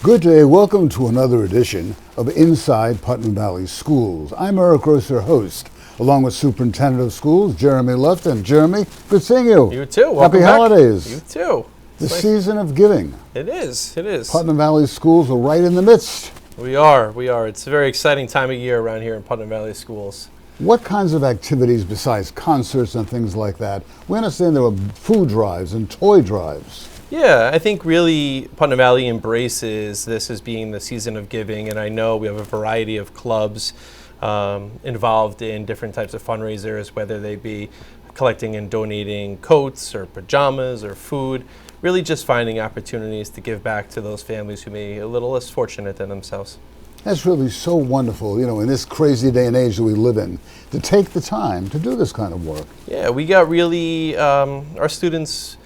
Good day. Welcome to another edition of Inside Putnam Valley Schools. I'm Eric Gross, your host, along with Superintendent of Schools, Jeremy Luft. And Jeremy, good seeing you. You too. Welcome Happy back. holidays. You too. The season of giving. It is. Putnam Valley Schools are right in the midst. We are. It's a very exciting time of year around here in Putnam Valley Schools. What kinds of activities besides concerts and things like that? We understand there are food drives and toy drives. Yeah, I think really Putnam Valley embraces this as being the season of giving, and I know we have a variety of clubs involved in different types of fundraisers, whether they be collecting and donating coats or pajamas or food, really just finding opportunities to give back to those families who may be a little less fortunate than themselves. That's really so wonderful, in this crazy day and age that we live in, to take the time to do this kind of work. Yeah, we got really, our students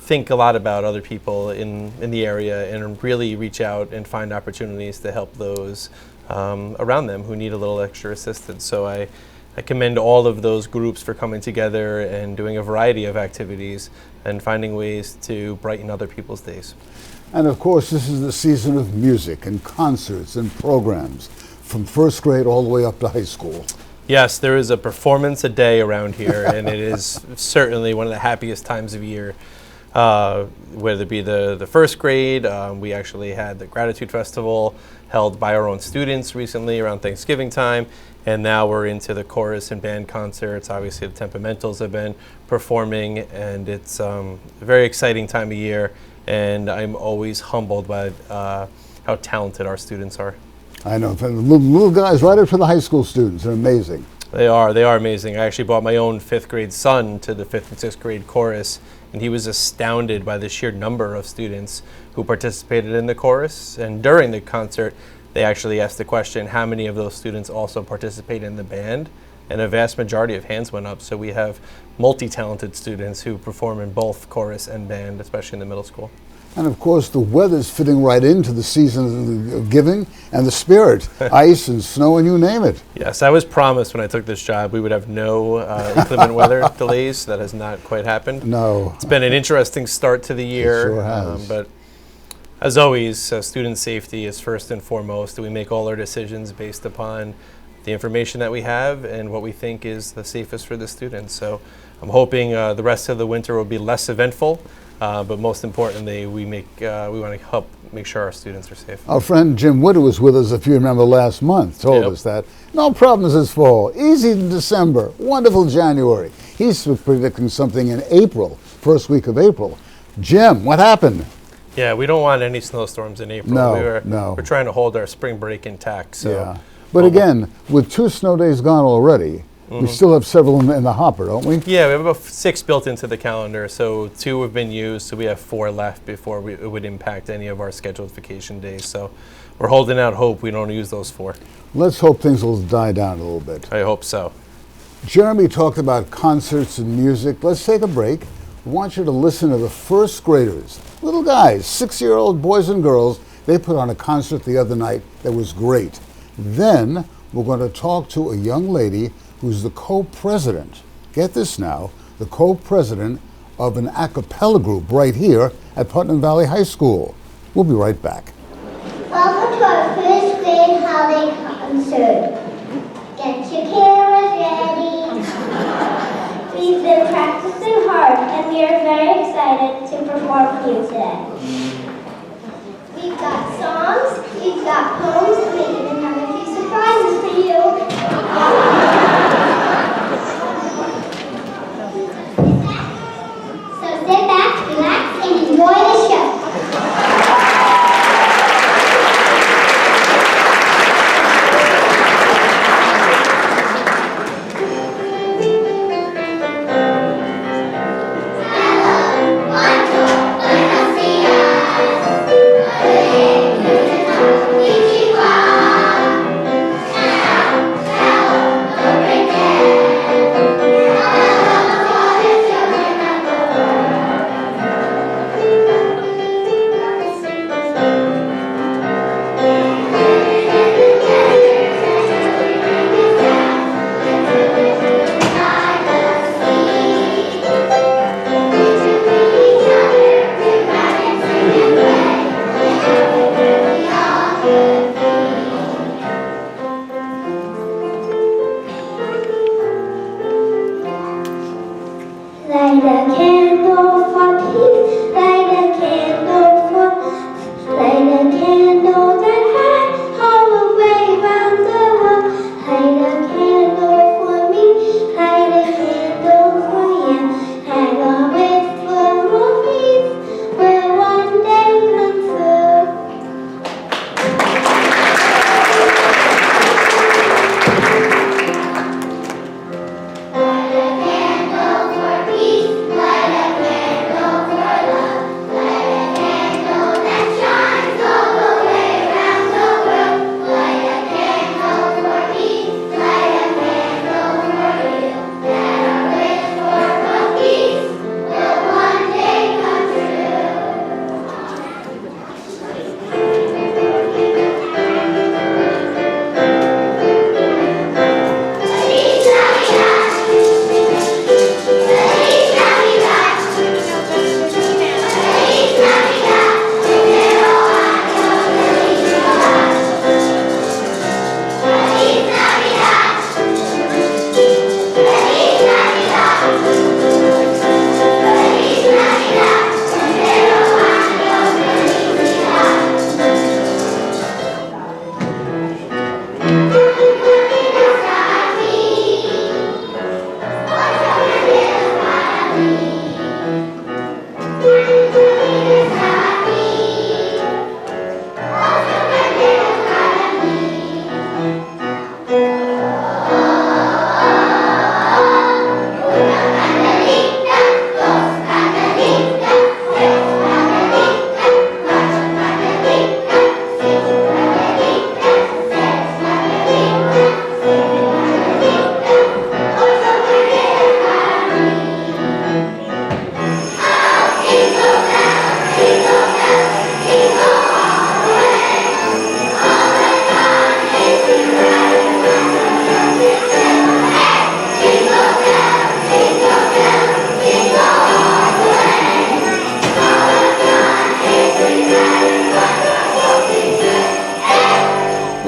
think a lot about other people in the area and really reach out and find opportunities to help those around them who need a little extra assistance. So I commend all of those groups for coming together and doing a variety of activities and finding ways to brighten other people's days. And of course, this is the season of music and concerts and programs from first grade all the way up to high school. Yes, there is a performance a day around here, and it is certainly one of the happiest times of year. Whether it be the first grade, we actually had the Gratitude Festival held by our own students recently around Thanksgiving time, and now we're into the chorus and band concerts. Obviously, the Tempomentals have been performing, and it's a very exciting time of year, and I'm always humbled by how talented our students are. I know, little guys right up to the high school students are amazing. They are amazing. I actually brought my own 5th grade son to the 5th and 6th grade chorus, and he was astounded by the sheer number of students who participated in the chorus. And during the concert, they actually asked the question, how many of those students also participate in the band? And a vast majority of hands went up. So we have multi-talented students who perform in both chorus and band, especially in the middle school. And of course, the weather's fitting right into the season of giving and the spirit. Ice and snow and you name it. Yes, I was promised when I took this job we would have no inclement weather delays. That has not quite happened. No. It's been an interesting start to the year. It sure has. But as always, student safety is first and foremost. We make all our decisions based upon the information that we have and what we think is the safest for the students. So I'm hoping the rest of the winter will be less eventful. But most importantly, we want to help make sure our students are safe. Our friend Jim Witter was with us, if you remember, last month, told us that. No problems this fall, easy in December, wonderful January. He's predicting something in April, first week of April. Jim, what happened? Yeah, we don't want any snowstorms in April. No. We're trying to hold our spring break intact. So. Yeah. But again, with 2 snow days gone already, we still have several in the hopper, don't we? Yeah, we have about 6 built into the calendar, so 2 have been used, so we have 4 left before it would impact any of our scheduled vacation days. So we're holding out hope we don't use those 4. Let's hope things will die down a little bit. I hope so. Jeremy talked about concerts and music. Let's take a break. We want you to listen to the first graders, little guys, 6-year-old boys and girls. They put on a concert the other night that was great. Then we're going to talk to a young lady who's the co-president, get this now, the co-president of an a cappella group right here at Putnam Valley High School. We'll be right back. Welcome to our first grade holiday concert. Get your cameras ready. We've been practicing hard and we are very excited to perform for you today. We've got songs, we've got poems, and we even have a few surprises for you. So sit back, relax, and enjoy the show. Hello,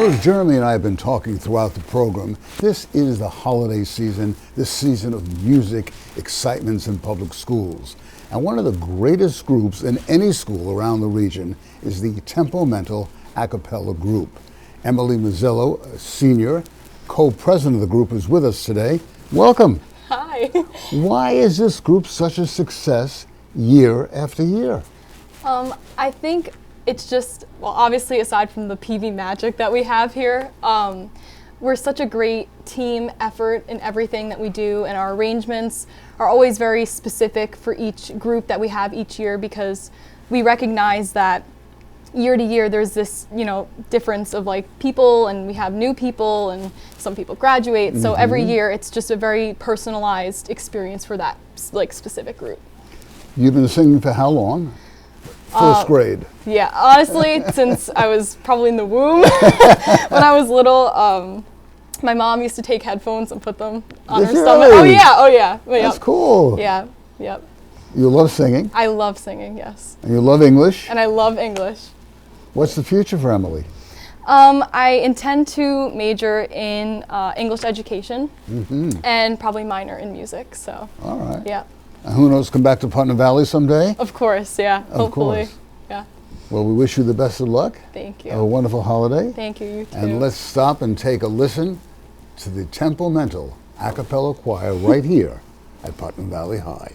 Well, as Jeremy and I have been talking throughout the program, this is the holiday season, this season of music, excitements in public schools. And one of the greatest groups in any school around the region is the Tempomental a cappella group. Emily Mazzillo, a senior, co-president of the group, is with us today. Welcome. Hi. Why is this group such a success year after year? I think it's just, well, obviously aside from the PV magic that we have here, we're such a great team effort in everything that we do, and our arrangements are always very specific for each group that we have each year, because we recognize that year to year there's this, difference of like people, and we have new people and some people graduate. So every year it's just a very personalized experience for that like specific group. You've been singing for how long? First grade. Yeah, honestly, since I was probably in the womb when I was little. My mom used to take headphones and put them on her stomach. Really? Oh yeah. That's cool. Yeah, yep. You love singing. I love singing, yes. And you love English. And I love English. What's the future for Emily? I intend to major in English education and probably minor in music, so. All right. Yeah. And who knows, come back to Putnam Valley someday? Of course, yeah. Of Hopefully. course. Yeah. Well, we wish you the best of luck. Thank you. Have a wonderful holiday. Thank you, you too. And let's stop and take a listen to the Tempomental a cappella choir right here at Putnam Valley High.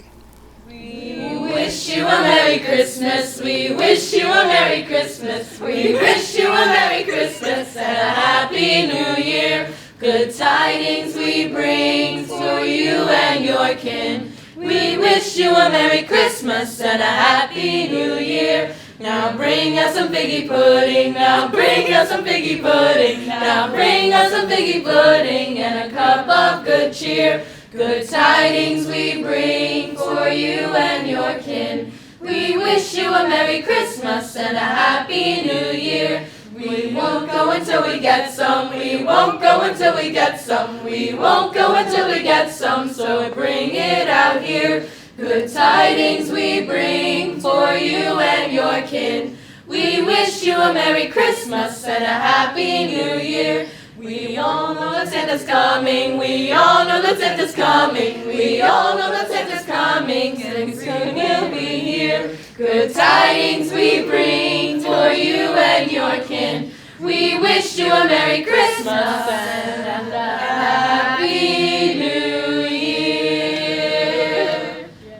We wish you a Merry Christmas. We wish you a Merry Christmas. We wish you a Merry Christmas and a Happy New Year. Good tidings we bring for you and your kin. We wish you a Merry Christmas and a Happy New Year. Now bring us some figgy pudding. Now bring us some figgy pudding. Now bring us some figgy pudding and a cup of good cheer. Good tidings we bring for you and your kin. We wish you a Merry Christmas and a Happy New Year. We won't go until we get some. We won't go until we get some. We won't go until we get some. So bring it out here. Good tidings we bring for you and your kin. We wish you a Merry Christmas and a Happy New Year. We all know that Santa's coming. We all know that Santa's coming. We all know that Santa's coming. And soon he'll be here. Good tidings we bring for you and your kin. We wish you a Merry Christmas and a Happy New Year.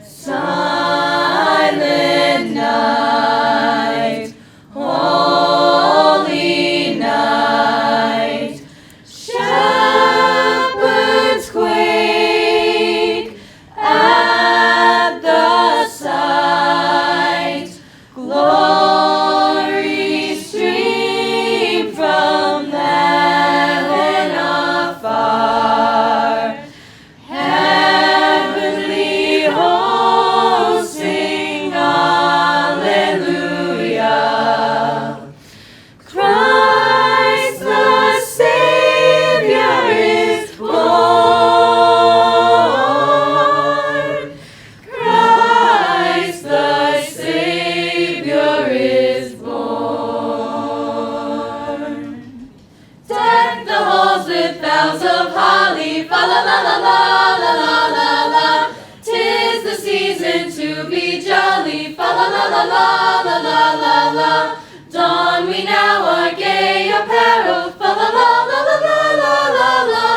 Silent night, holy night, shepherds quake at the sight, glory stream from heaven afar, heavenly hosts sing hallelujah. Christ the Savior is born. Christ the Savior is born. Deck the halls with boughs of holly, fa la la la la la la la la. 'Tis the season to be jolly, fa la la la la la la la la. Don we now our gay apparel, fa la la la la la la la la.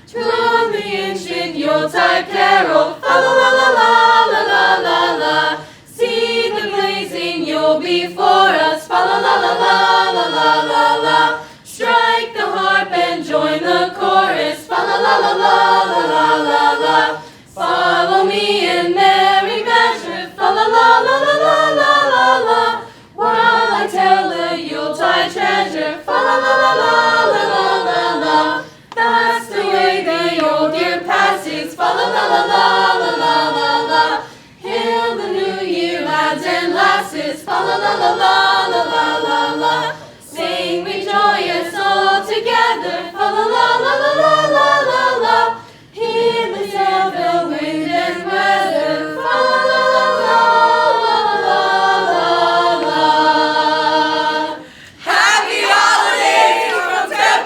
Tune the ancient Yuletide carol, fa la la la la la la la la. See the blazing Yule before us, fa la la la la la la la la. Strike the harp and join the chorus, fa la la la la la la la la. Follow me in merry measure, fa la la la la la la la la. While I tell the Yuletide treasure, fa la la la la la la la la. That's the way the old year passes, fa la la la la la la la la. Hail the new year, lads and lasses, fa la la la la la la la la. Sing we joyous all together, fa la la la la la la la la. Hear the sound of wind and weather, fa la la la la la la la. Happy holidays from Tempomentals.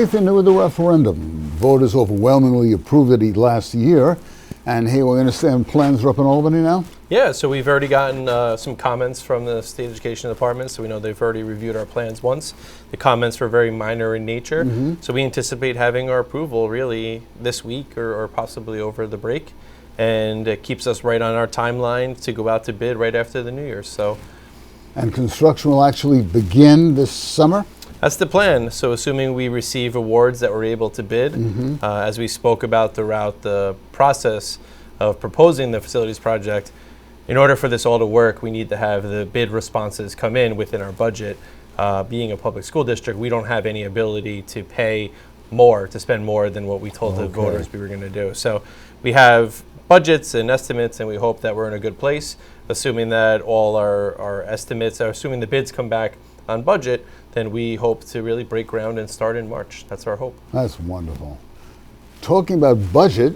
Anything new with the referendum? Voters overwhelmingly approved it last year. And here we understand plans are up in Albany now? Yeah, so we've already gotten some comments from the State Education Department, so we know they've already reviewed our plans once. The comments were very minor in nature, so we anticipate having our approval really this week or possibly over the break. And it keeps us right on our timeline to go out to bid right after the New Year's. So, And construction will actually begin this summer? that's the plan. So assuming we receive awards that we're able to bid, as we spoke about throughout the process of proposing the facilities project, in order for this all to work, we need to have the bid responses come in within our budget. Being a public school district, we don't have any ability to pay more, to spend more than what we told the voters we were going to do. So we have budgets and estimates, and we hope that we're in a good place. Assuming that all our estimates, assuming the bids come back on budget, then we hope to really break ground and start in March. That's our hope. That's wonderful. Talking about budget,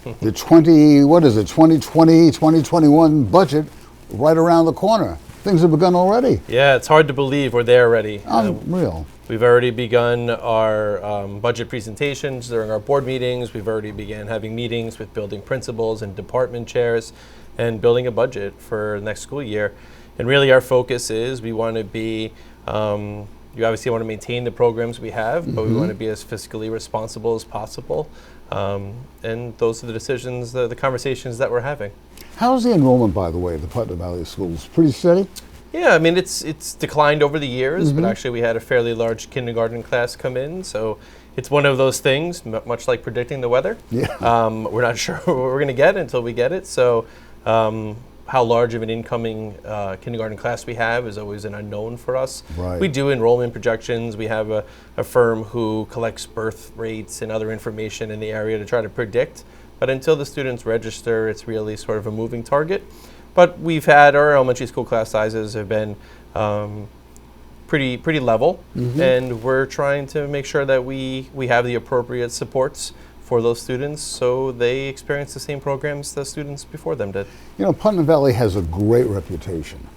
the 2020, 2021 budget right around the corner. Things have begun already. Yeah, it's hard to believe we're there already. Unreal. We've already begun our budget presentations during our board meetings. We've already began having meetings with building principals and department chairs and building a budget for next school year. And really our focus is we want to be, you obviously want to maintain the programs we have, but we want to be as fiscally responsible as possible. And those are the decisions, the conversations that we're having. How's the enrollment, by the way, at the Putnam Valley schools? Pretty steady? Yeah, I mean, it's declined over the years, but actually we had a fairly large kindergarten class come in, so it's one of those things, much like predicting the weather. Yeah. We're not sure what we're going to get until we get it, so how large of an incoming kindergarten class we have is always an unknown for us. Right. We do enrollment projections. We have a firm who collects birth rates and other information in the area to try to predict, but until the students register, it's really sort of a moving target. But we've had our elementary school class sizes have been pretty level, and we're trying to make sure that we have the appropriate supports for those students so they experience the same programs the students before them did. You know, Putnam Valley has a great reputation,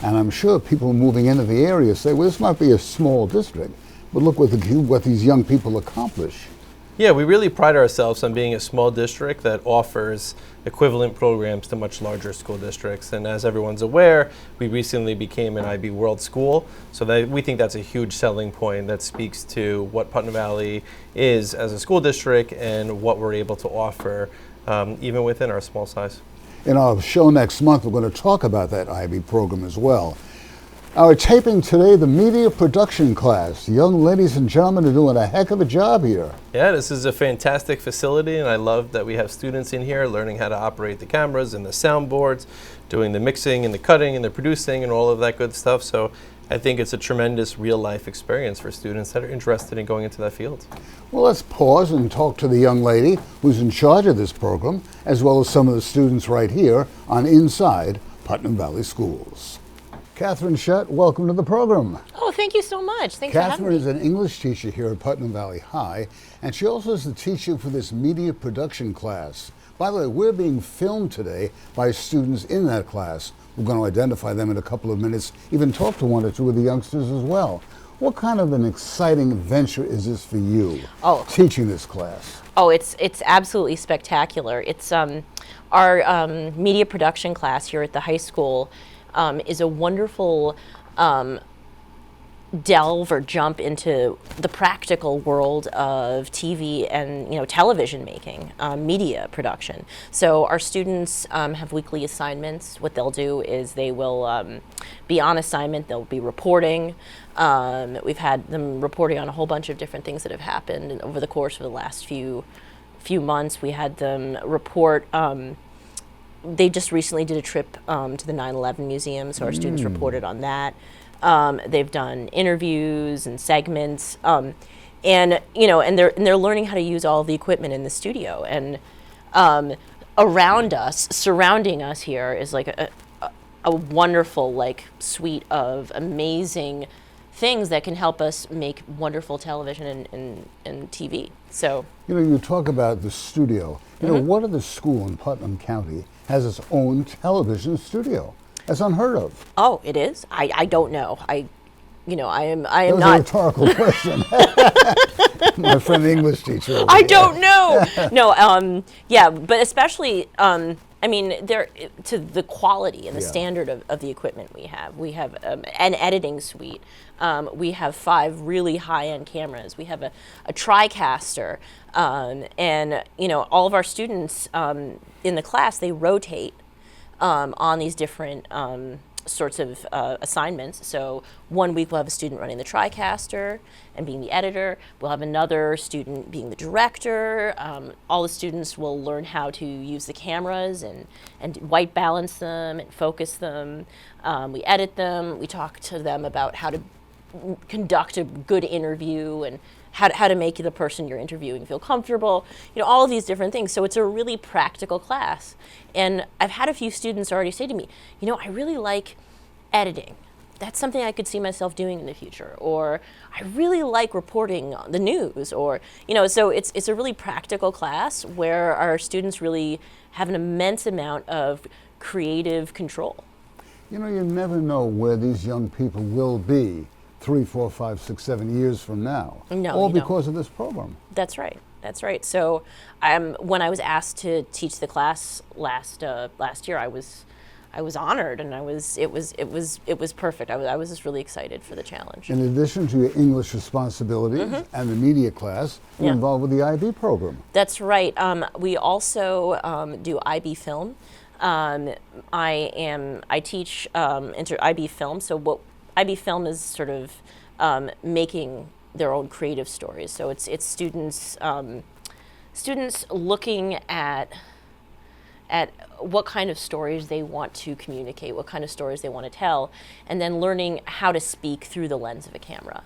and I'm sure people moving into the area say, well, this might be a small district, but look what these young people accomplish. Yeah, we really pride ourselves on being a small district that offers equivalent programs to much larger school districts. And as everyone's aware, we recently became an IB World School. So we think that's a huge selling point that speaks to what Putnam Valley is as a school district and what we're able to offer even within our small size. In our show next month, we're going to talk about that IB program as well. Our taping today, the media production class. Young ladies and gentlemen are doing a heck of a job here. Yeah, this is a fantastic facility, and I love that we have students in here learning how to operate the cameras and the soundboards, doing the mixing and the cutting and the producing and all of that good stuff. So I think it's a tremendous real-life experience for students that are interested in going into that field. Well, let's pause and talk to the young lady who's in charge of this program, as well as some of the students right here on Inside Putnam Valley Schools. Catherine Shutt, welcome to the program. Oh, thank you so much. Thanks for having Catherine me. is an English teacher here at Putnam Valley High, and she also is the teacher for this media production class. By the way, we're being filmed today by students in that class. We're going to identify them in a couple of minutes, even talk to one or two of the youngsters as well. What kind of an exciting venture is this for you, teaching this class? Oh, it's absolutely spectacular. It's our media production class here at the high school is a wonderful delve or jump into the practical world of TV and television making, media production. So our students have weekly assignments. What they'll do is they will be on assignment. They'll be reporting. We've had them reporting on a whole bunch of different things that have happened over the course of the last few months. We had them report. They just recently did a trip to the 9/11 museum, so our students reported on that. They've done interviews and segments, and they're learning how to use all the equipment in the studio. And around us, surrounding us here, is like a wonderful suite of amazing things that can help us make wonderful television and TV. So you talk about the studio. What other school in Putnam County has its own television studio? That's unheard of. Oh, it is? I don't know. I am That was a not. rhetorical question. My friend, the English teacher. over I here. don't know. No, yeah, but especially, I mean, to the quality and the Yeah. standard of the equipment we have. We have an editing suite. We have 5 really high-end cameras. We have a TriCaster, and all of our students in the class, they rotate on these different sorts of assignments. So one week we'll have a student running the TriCaster and being the editor. We'll have another student being the director. All the students will learn how to use the cameras and white balance them and focus them. We edit them. We talk to them about how to conduct a good interview and how to make the person you're interviewing feel comfortable, all of these different things. So it's a really practical class. And I've had a few students already say to me, I really like editing. That's something I could see myself doing in the future. Or I really like reporting on the news. Or, so it's a really practical class where our students really have an immense amount of creative control. You never know where these young people will be 3, 4, 5, 6, 7 years from now. No, all you don't. because of this program. That's right. That's right. So, when I was asked to teach the class last year, I was honored, and it was perfect. I was just really excited for the challenge. In addition to your English responsibilities and the media class, you're Yeah. involved with the IB program. That's right. We also do IB film. I teach IB film. So what IB film is sort of making their own creative stories. So it's students looking at what kind of stories they want to communicate, what kind of stories they want to tell, and then learning how to speak through the lens of a camera.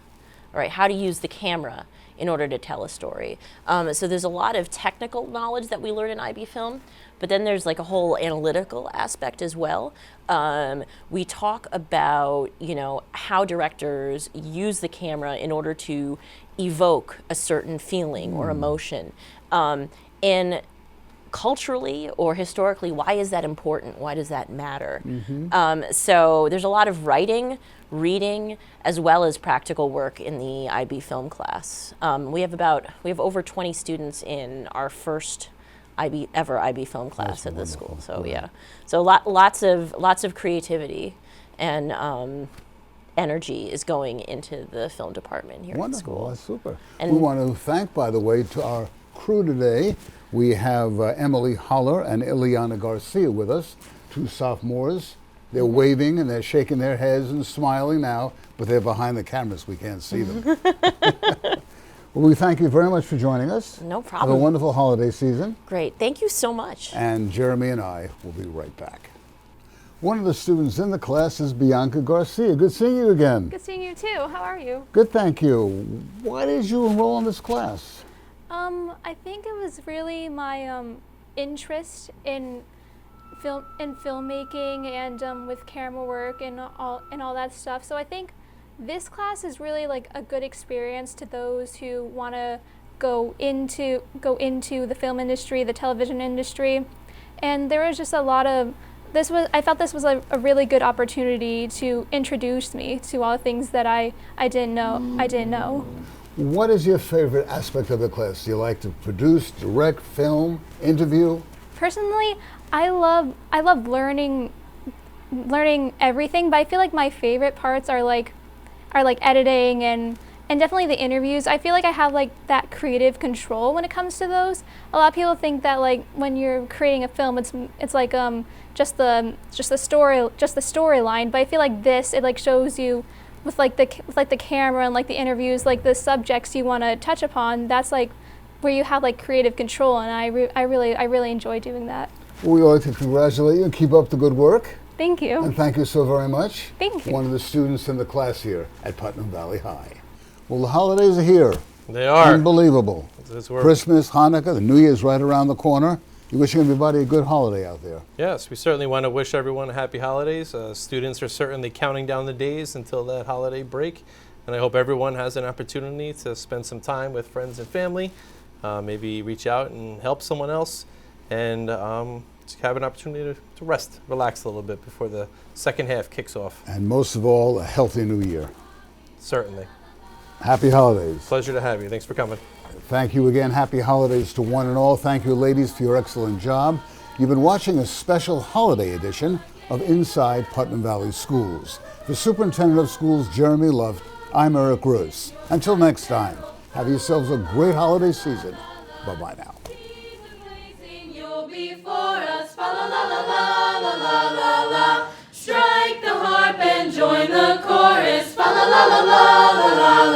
All right, how to use the camera in order to tell a story. So there's a lot of technical knowledge that we learn in IB film, but then there's like a whole analytical aspect as well. We talk about, how directors use the camera in order to evoke a certain feeling or emotion. And culturally or historically, why is that important? Why does that matter? So there's a lot of writing, reading, as well as practical work in the IB film class. We have over 20 students in our first IB film class That's at this wonderful. school. So Yeah. so lots of creativity and energy is going into the film department here at the Wonderful. school. That's super. And- we want to thank, by the way, to our crew today. We have Emily Holler and Ileana Garcia with us, 2 sophomores. They're waving and they're shaking their heads and smiling now, but they're behind the cameras. We can't see them. Well, we thank you very much for joining us. No Have a problem. wonderful holiday season. Great. Thank you so much. And Jeremy and I will be right back. One of the students in the class is Bianca Garcia. Good seeing you again. Good seeing you too. How are you? Good, thank you. Why did you enroll in this class? I think it was really my interest in filmmaking and with camera work and all that stuff. So I think this class is really like a good experience to those who want to go into the film industry, the television industry, and there was just a lot of I felt this was a really good opportunity to introduce me to all the things that I didn't know. What is your favorite aspect of the class? Do you like to produce, direct, film, interview? Personally, I love learning everything, but I feel like my favorite parts are like editing and definitely the interviews. I feel like I have like that creative control when it comes to those. A lot of people think that like when you're creating a film, it's like just the storyline. But I feel like it like shows you with the camera and like the interviews, like the subjects you want to touch upon. That's like where you have like creative control, and I really enjoy doing that. We would like to congratulate you and keep up the good work. Thank you. And thank you so very much. Thank you. One of the students in the class here at Putnam Valley High. Well, the holidays are here. They are. Unbelievable. That's where- Christmas, Hanukkah, the New Year's right around the corner. You're wishing everybody a good holiday out there. Yes, we certainly want to wish everyone a happy holidays. Students are certainly counting down the days until that holiday break, and I hope everyone has an opportunity to spend some time with friends and family, maybe reach out and help someone else, and just have an opportunity to rest, relax a little bit before the second half kicks off. And most of all, a healthy new year. Certainly. Happy holidays. Pleasure to have you. Thanks for coming. Thank you again. Happy holidays to one and all. Thank you, ladies, for your excellent job. You've been watching a special holiday edition of Inside Putnam Valley Schools. For Superintendent of Schools Jeremy Luft, I'm Eric Gross. Until next time, have yourselves a great holiday season. Bye-bye now. You'll be for us, fa la la la la la la la la. Strike the harp and join the chorus, fa la la la la la la.